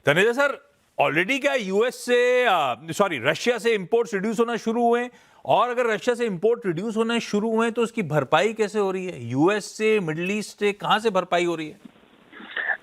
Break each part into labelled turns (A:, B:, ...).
A: Dhaneja sir, already क्या US से Russia से इंपोर्ट्स रिड्यूस होना शुरू हुए हैं? और अगर रशिया से इंपोर्ट रिड्यूस होना शुरू हुए तो उसकी भरपाई कैसे हो रही है? यूएस से, मिडिल ईस्ट से कहां से भरपाई हो रही है?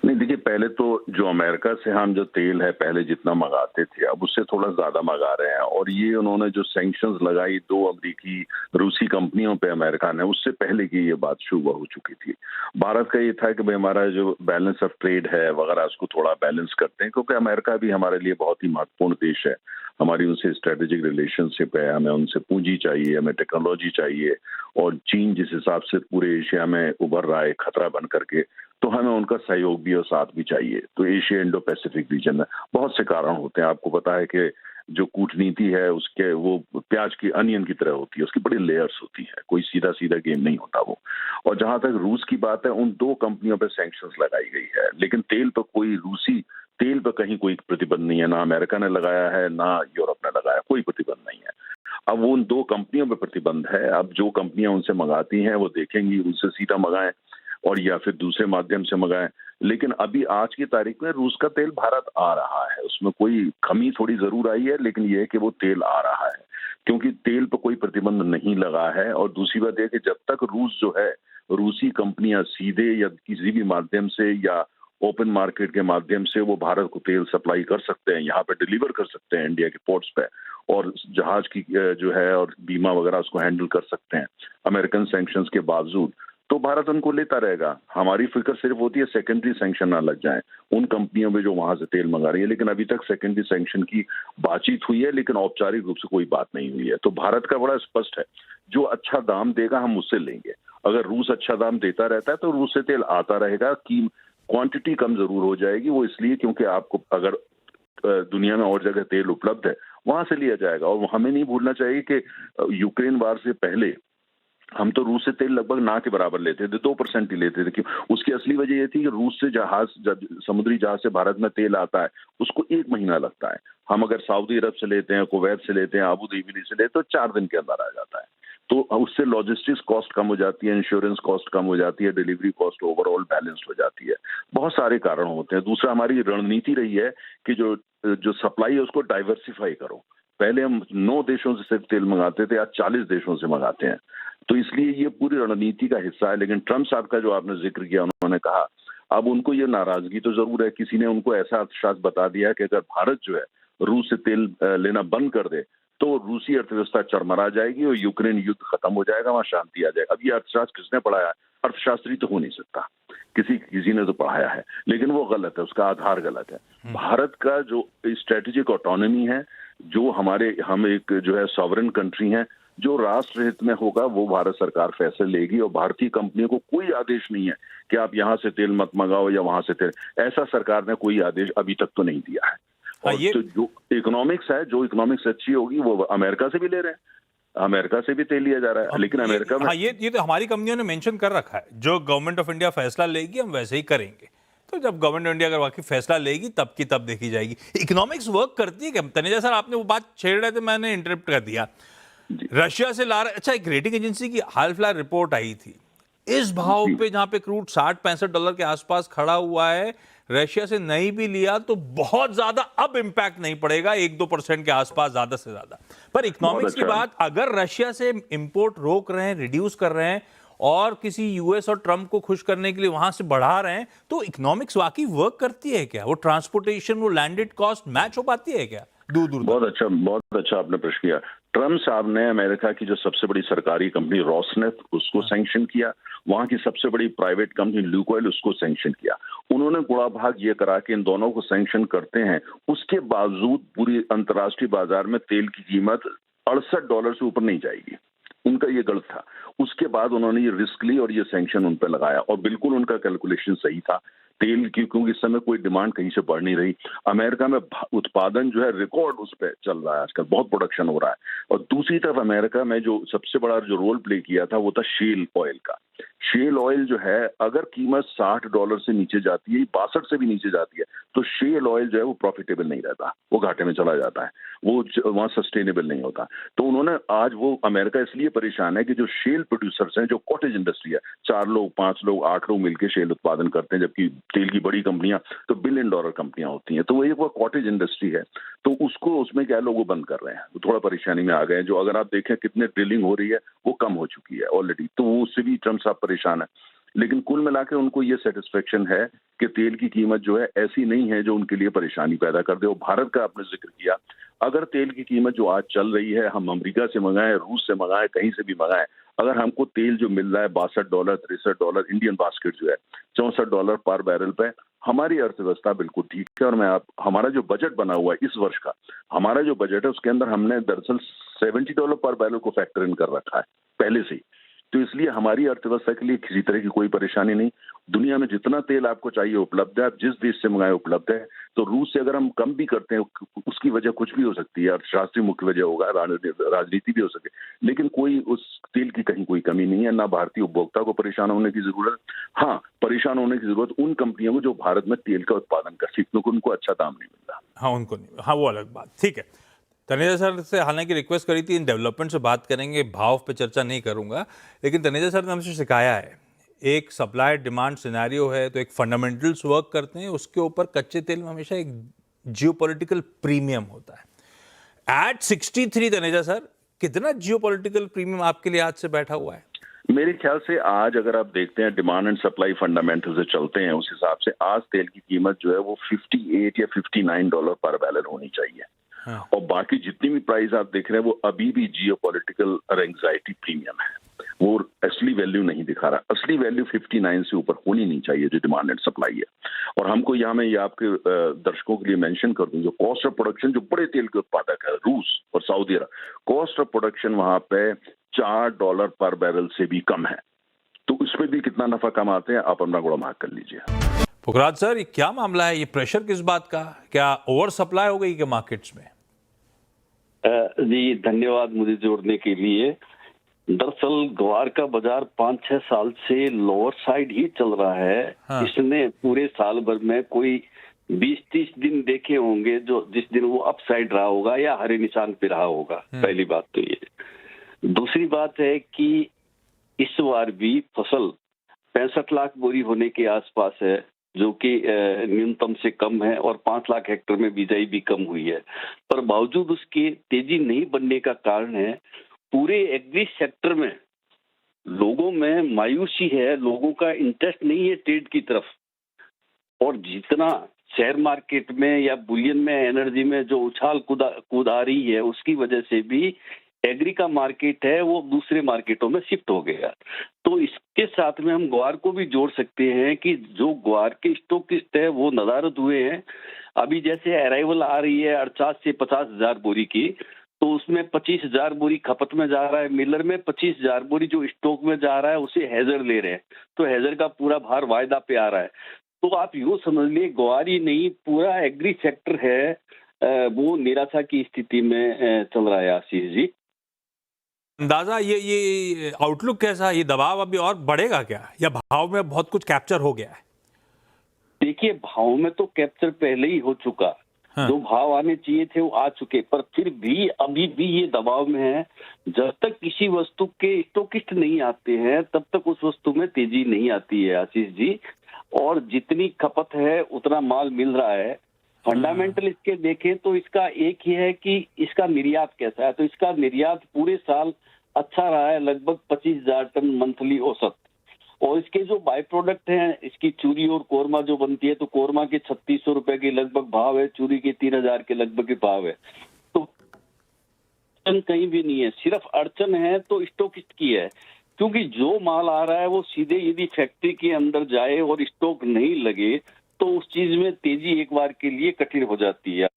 B: नहीं, देखिए, पहले तो जो अमेरिका से हम जो तेल है पहले जितना मंगाते थे अब उससे थोड़ा ज्यादा मंगा रहे हैं। और ये उन्होंने जो सैंक्शंस लगाई 2 अमेरिकी रूसी कंपनियों पे अमेरिका ने, उससे पहले की ये बात शुरू हो चुकी थी। भारत का ये था कि भाई हमारा जो बैलेंस ऑफ ट्रेड है वगैरह उसको थोड़ा बैलेंस करते हैं, क्योंकि अमेरिका भी हमारे लिए बहुत ही महत्वपूर्ण देश है। हमारी उनसे स्ट्रेटेजिक रिलेशनशिप है, हमें उनसे पूंजी चाहिए, हमें टेक्नोलॉजी चाहिए। और चीन जिस हिसाब से पूरे एशिया में उभर रहा है खतरा बन करके, तो हमें उनका सहयोग भी और साथ भी चाहिए। तो एशिया इंडो पैसिफिक रीजन में बहुत से कारण होते हैं। आपको पता है कि जो कूटनीति है उसके वो प्याज की अनियन की तरह होती है, उसकी बड़ी लेयर्स होती है, कोई सीधा सीधा गेम नहीं होता वो। और जहां तक रूस की बात है, उन 2 कंपनियों पे सैंक्शंस लगाई गई है, लेकिन तेल पर कोई रूसी तेल पर कहीं कोई प्रतिबंध नहीं है। ना अमेरिका ने लगाया है, ना यूरोप ने लगाया, कोई प्रतिबंध नहीं है। अब वो उन 2 कंपनियों पे प्रतिबंध है। अब जो कंपनियां उनसे मंगाती हैं वो देखेंगी उनसे सीधा मंगाएं और या फिर दूसरे माध्यम से मंगाएं। लेकिन अभी आज की तारीख में रूस का तेल भारत आ रहा है, उसमें कोई कमी थोड़ी जरूर आई है, लेकिन यह है कि वो तेल आ रहा है क्योंकि तेल पर कोई प्रतिबंध नहीं लगा है। और दूसरी बात यह कि जब तक रूस जो है, रूसी कंपनियां सीधे या किसी भी माध्यम से या ओपन मार्केट के माध्यम से वो भारत को तेल सप्लाई कर सकते हैं, यहाँ पे डिलीवर कर सकते हैं इंडिया के पोर्ट्स पे, और जहाज की जो है और बीमा वगैरह उसको हैंडल कर सकते हैं अमेरिकन सैंक्शंस के बावजूद, तो भारत उनको लेता रहेगा। हमारी फिक्र सिर्फ होती है सेकेंडरी सैंक्शन ना लग जाए उन कंपनियों में जो वहां से तेल मंगा रही है। लेकिन अभी तक सेकेंडरी सैंक्शन की बातचीत हुई है, लेकिन औपचारिक रूप से कोई बात नहीं हुई है। तो भारत का बड़ा स्पष्ट है, जो अच्छा दाम देगा हम उससे लेंगे। अगर रूस अच्छा दाम देता रहता है तो रूस से तेल आता रहेगा, की क्वांटिटी कम जरूर हो जाएगी। वो इसलिए क्योंकि आपको अगर दुनिया में और जगह तेल उपलब्ध है वहां से लिया जाएगा। और हमें नहीं भूलना चाहिए कि यूक्रेन वार से पहले हम तो रूस से तेल लगभग ना के बराबर लेते थे, 2% ही लेते थे। क्यों? उसकी असली वजह ये थी कि रूस से जहाज, समुद्री जहाज से भारत में तेल आता है उसको 1 महीना लगता है। हम अगर सऊदी अरब से लेते हैं, कुवैत से लेते हैं, अबू धाबी से लेते हैं तो 4 दिन के अंदर आ जाता है। तो उससे लॉजिस्टिक्स कॉस्ट कम हो जाती है, इंश्योरेंस कॉस्ट कम हो जाती है, डिलीवरी कॉस्ट ओवरऑल बैलेंस्ड हो जाती है। बहुत सारे कारण होते हैं। दूसरा, हमारी रणनीति रही है कि जो जो सप्लाई है उसको डाइवर्सिफाई करो। पहले हम 9 देशों से सिर्फ तेल मंगाते थे, आज 40 देशों से मंगाते हैं। तो इसलिए ये पूरी रणनीति का हिस्सा है। लेकिन ट्रम्प साहब का जो आपने जिक्र किया, उन्होंने कहा अब उनको ये नाराजगी तो जरूर है, किसी ने उनको ऐसा अर्थशास्त्र बता दिया कि अगर भारत जो है रूस से तेल लेना बंद कर दे तो रूसी अर्थव्यवस्था चरमरा जाएगी और यूक्रेन युद्ध खत्म हो जाएगा, वहां शांति आ जाएगी। अब ये अर्थशास्त्र किसने पढ़ाया? अर्थशास्त्री तो हो नहीं सकता, किसी ने तो पढ़ाया है, लेकिन वो गलत है, उसका आधार गलत है। भारत का जो स्ट्रेटेजिक ऑटोनॉमी है, जो हम एक जो है सॉवरेन कंट्री है, जो राष्ट्र हित में होगा वो भारत सरकार फैसले लेगी। और भारतीय कंपनियों को कोई आदेश नहीं है कि आप यहां से तेल मत मंगाओ या वहां से तेल, ऐसा सरकार ने कोई आदेश अभी तक तो नहीं दिया है। और तो जो इकोनॉमिक्स है, जो इकोनॉमिक्स अच्छी होगी वो अमेरिका से भी ले रहे हैं, अमेरिका से भी तेल लिया जा रहा है। लेकिन अमेरिका में
A: ये तो हमारी कंपनियों ने मेंशन कर रखा है, जो गवर्नमेंट ऑफ इंडिया फैसला लेगी हम वैसे ही करेंगे। तो जब गवर्नमेंट ऑफ इंडिया अगर वाकई फैसला लेगी तब की तब देखी जाएगी। इकोनॉमिक्स वर्क करती है क्या? तनेजा सर, आपने वो बात छेड़ रहे थे, मैंने इंटरप्ट कर दिया। रशिया से ला रहे, अच्छा, एक रेटिंग एजेंसी की हाल फिलहाल रिपोर्ट आई थी, इस भाव पे जहां पे क्रूड $60-65 के आसपास खड़ा हुआ है, रशिया से नहीं भी लिया तो बहुत ज्यादा अब इंपैक्ट नहीं पड़ेगा, 1-2% के आसपास ज्यादा से ज्यादा। पर इकोनॉमिक्स की बात, अगर रशिया से इंपोर्ट रोक रहे हैं, रिड्यूस कर रहे हैं और किसी यूएस और ट्रम्प को खुश करने के लिए वहां से बढ़ा रहे हैं, तो इकोनॉमिक्स वाकई वर्क करती है क्या? वो ट्रांसपोर्टेशन, वो लैंडेड कॉस्ट मैच हो पाती है क्या दूर दूर?
B: बहुत अच्छा आपने प्रश्न किया। ट्रम्प साहब ने अमेरिका की जो सबसे बड़ी सरकारी कंपनी रोसनेफ्ट उसको सैंक्शन किया, वहां की सबसे बड़ी प्राइवेट कंपनी लुकोइल उसको सैंक्शन किया। उन्होंने गुणा भाग ये करा कि इन दोनों को सैंक्शन करते हैं, उसके बावजूद पूरी अंतर्राष्ट्रीय बाजार में तेल की कीमत $68 से ऊपर नहीं जाएगी। उनका ये गलत था। उसके बाद उन्होंने ये रिस्क ली और ये सैंक्शन उन पर लगाया, और बिल्कुल उनका कैलकुलेशन सही था तेल की, क्योंकि इस समय कोई डिमांड कहीं से बढ़ नहीं रही। अमेरिका में उत्पादन जो है रिकॉर्ड उस पर चल रहा है आजकल, बहुत प्रोडक्शन हो रहा है। और दूसरी तरफ अमेरिका में जो सबसे बड़ा जो रोल प्ले किया था वो था शेल ऑयल का। शेल ऑयल जो है अगर कीमत $60 से नीचे जाती है, 62 से भी नीचे जाती है, तो शेल ऑयल जो है वो प्रॉफिटेबल नहीं रहता, वो घाटे में चला जाता है, वो वहां सस्टेनेबल नहीं होता। तो उन्होंने आज वो अमेरिका इसलिए परेशान है कि जो शेल प्रोड्यूसर्स हैं, जो कॉटेज इंडस्ट्री है, 4 लोग 5 लोग 8 लोग मिलकर शेल उत्पादन करते हैं, जबकि तेल की बड़ी कंपनियां तो $1 बिलियन कंपनियां होती हैं, तो वो एक वो कॉटेज इंडस्ट्री है, तो उसको उसमें क्या लोग वो बंद कर रहे हैं, तो थोड़ा परेशानी में आ गए हैं। जो अगर आप देखें कितने ड्रिलिंग हो रही है वो कम हो चुकी है ऑलरेडी, तो वो उससे भी ट्रम्प साहब परेशान है। लेकिन कुल मिलाकर उनको ये सेटिस्फेक्शन है कि तेल की कीमत जो है ऐसी नहीं है जो उनके लिए परेशानी पैदा कर दे। और भारत का आपने जिक्र किया, अगर तेल की कीमत जो आज चल रही है, हम अमेरिका से मंगाएं, रूस से मंगाएं, कहीं से भी मंगाएं, अगर हमको तेल जो मिल रहा है $62, $63, इंडियन बास्केट जो है $64 पर बैरल पे, हमारी अर्थव्यवस्था बिल्कुल ठीक है। और हमारा जो बजट बना हुआ है इस वर्ष का, हमारा जो बजट है उसके अंदर हमने दरअसल $70 पर बैरल को फैक्टर इन कर रखा है पहले से ही। तो इसलिए हमारी अर्थव्यवस्था के लिए किसी तरह की कोई परेशानी नहीं। दुनिया में जितना तेल आपको चाहिए उपलब्ध है, आप जिस देश से मंगाए उपलब्ध है। तो रूस से अगर हम कम भी करते हैं, उसकी वजह कुछ भी हो सकती है, अर्थशास्त्री मुख्य वजह होगा, राजनीति भी हो सके, लेकिन कोई उस तेल की कहीं कोई कमी नहीं है। ना भारतीय उपभोक्ता को परेशान होने की जरूरत, हाँ परेशान होने की जरूरत उन कंपनियों को जो भारत में तेल का उत्पादन करती है, क्योंकि उनको अच्छा दाम नहीं मिल रहा।
A: हाँ उनको नहीं, हाँ वो अलग बात, ठीक है। तनेजा सर से हालांकि रिक्वेस्ट करी थी इन डेवलपमेंट से बात करेंगे, भाव पे चर्चा नहीं करूंगा, लेकिन तनेजा सर ने हमसे सिखाया है एक सप्लाई डिमांड सिनेरियो है तो एक फंडामेंटल्स वर्क करते हैं, उसके ऊपर कच्चे तेल में हमेशा एक जियोपॉलिटिकल प्रीमियम होता है। एट 63 तनेजा सर, कितना जियोपॉलिटिकल प्रीमियम आपके लिए आज से बैठा हुआ है?
B: मेरे ख्याल से आज अगर आप देखते हैं डिमांड एंड सप्लाई फंडामेंटल से चलते हैं, उस हिसाब से आज तेल की कीमत जो है वो $58 या $59 पर बैरल होनी चाहिए।
A: हाँ।
B: और बाकी जितनी भी प्राइस आप देख रहे हैं वो अभी भी जियोपॉलिटिकल और एंग्जाइटी प्रीमियम है, वो असली वैल्यू नहीं दिखा रहा। असली वैल्यू 59 से ऊपर होनी नहीं चाहिए जो डिमांड एंड सप्लाई है। और हमको यहाँ मैं ये आपके दर्शकों के लिए मेंशन कर दूं, जो कॉस्ट ऑफ प्रोडक्शन जो बड़े तेल के उत्पादक है रूस और Saudi Arab, cost of production वहां पे $4 पर बैरल से भी कम है। तो इसमें भी कितना नफा कमाते हैं, आप अपना गुणा मार्क कर लीजिए।
A: पुखराज सर, ये क्या मामला है, ये प्रेशर किस बात का, क्या ओवर सप्लाई हो गई क्या मार्केट्स में?
C: जी धन्यवाद मुझे जोड़ने के लिए। दरअसल ग्वार का बाजार 5-6 साल से लोअर साइड ही चल रहा है।
A: हाँ।
C: इसने पूरे साल भर में कोई 20-30 दिन देखे होंगे जो जिस दिन वो अप साइड रहा होगा या हरे निशान पे रहा होगा। पहली बात तो ये। दूसरी बात है कि इस बार भी फसल 65 लाख बोरी होने के आसपास है, जो कि न्यूनतम से कम है, और 5 लाख हेक्टर में बिजाई भी कम हुई है। पर बावजूद उसके तेजी नहीं बनने का कारण है पूरे एग्री सेक्टर में लोगों में मायूसी है, लोगों का इंटरेस्ट नहीं है ट्रेड की तरफ। और जितना शेयर मार्केट में या बुलियन में एनर्जी में जो उछाल कूद आ रही है, उसकी वजह से भी एग्री का मार्केट है वो दूसरे मार्केटों में शिफ्ट हो गया। तो इसके साथ में हम ग्वार को भी जोड़ सकते हैं कि जो ग्वार के स्टॉकिस्ट है वो नदारद हुए हैं। अभी जैसे अराइवल आ रही है 48 से 50 हजार बोरी की, तो उसमें 25,000 बोरी खपत में जा रहा है, मिलर में 25,000 बोरी जो स्टॉक में जा रहा है उसे हैजर ले रहे हैं, तो हैजर का पूरा भार वायदा पे आ रहा है। तो आप यूँ समझ लिए ग्वार ही नहीं पूरा एग्री सेक्टर है वो निराशा की स्थिति में चल रहा है आशीष जी।
A: अंदाजा ये आउटलुक कैसा, ये दबाव अभी और बढ़ेगा क्या, या भाव में बहुत कुछ कैप्चर हो गया है?
C: देखिए भाव में तो कैप्चर पहले ही हो चुका।
A: हाँ।
C: जो भाव आने चाहिए थे वो आ चुके, पर फिर भी अभी भी ये दबाव में है। जब तक किसी वस्तु के स्टॉकिस्ट नहीं आते हैं तब तक उस वस्तु में तेजी नहीं आती है आशीष जी। और जितनी खपत है उतना माल मिल रहा है। फंडामेंटल इसके देखें तो इसका एक ही है कि इसका निर्यात कैसा है। तो इसका निर्यात पूरे साल अच्छा रहा है, लगभग 25,000 टन मंथली औसत। और इसके जो बाय प्रोडक्ट हैं, इसकी चूरी और कोरमा जो बनती है, तो कोरमा के 3600 रुपए के लगभग भाव है, चूरी के 3,000 के लगभग के भाव है। तो अड़चन कहीं भी नहीं है, सिर्फ अड़चन है तो स्टॉकिस्ट की है। क्योंकि जो माल आ रहा है वो सीधे यदि फैक्ट्री के अंदर जाए और स्टॉक नहीं लगे तो उस चीज में तेजी एक बार के लिए कठिन हो जाती है।